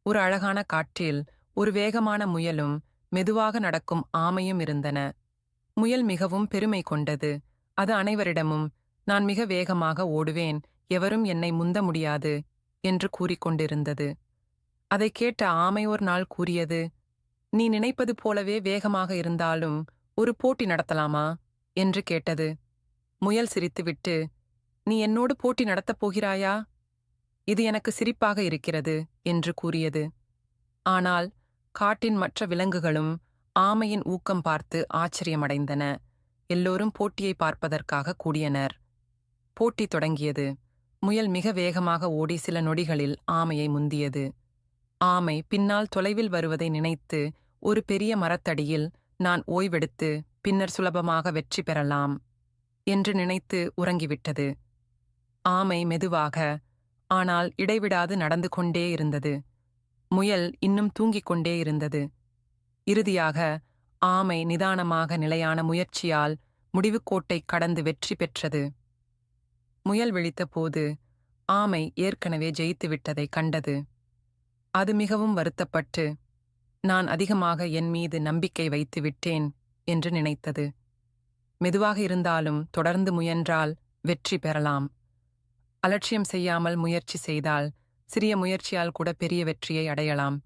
ஒரு அழகான காட்டில் ஒரு வேகமான முயலும் மெதுவாக நடக்கும் ஆமையும் இருந்தன. முயல் மிகவும் பெருமை கொண்டது. அது அனைவரிடமும், நான் மிக வேகமாக ஓடுவேன், எவரும் என்னை முந்த முடியாது என்று கூறிக்கொண்டிருந்தது. அதைக் கேட்ட ஆமை ஒரு நாள் கூறியது, நீ நினைப்பது போலவே வேகமாக இருந்தாலும் ஒரு போட்டி நடத்தலாமா என்று கேட்டது. முயல் சிரித்துவிட்டு, நீ என்னோடு போட்டி நடத்தப் போகிறாயா? இது எனக்கு சிரிப்பாக இருக்கிறது என்று கூறியது. ஆனால் காட்டின் மற்ற விலங்குகளும் ஆமையின் ஊக்கம் பார்த்து ஆச்சரியமடைந்தன. எல்லோரும் போட்டியை பார்ப்பதற்காக கூடியனர். போட்டி தொடங்கியது. முயல் மிக வேகமாக ஓடி சில நொடிகளில் ஆமையை முந்தியது. ஆமை பின்னால் தொலைவில் வருவதை நினைத்து ஒரு பெரிய மரத்தடியில் நான் ஓய்வெடுத்து பின்னர் சுலபமாக வெற்றி பெறலாம் என்று நினைத்து உறங்கிவிட்டது. ஆமை மெதுவாக, ஆனால் இடைவிடாது நடந்து கொண்டே இருந்தது. முயல் இன்னும் தூங்கிக் கொண்டே இருந்தது. இறுதியாக ஆமை நிதானமாக நிலையான முயற்சியால் முடிவுக்கோட்டை கடந்து வெற்றி பெற்றது. முயல் விழித்தபோது ஆமை ஏற்கனவே ஜெயித்துவிட்டதை கண்டது. அது மிகவும் வருத்தப்பட்டு, நான் அதிகமாக என் மீது நம்பிக்கை வைத்து விட்டேன் என்று நினைத்தது. மெதுவாக இருந்தாலும் தொடர்ந்து முயன்றால் வெற்றி பெறலாம். அலட்சியம் செய்யாமல் முயற்சி செய்தால் சிறிய முயற்சியால் கூட பெரிய வெற்றியை அடையலாம்.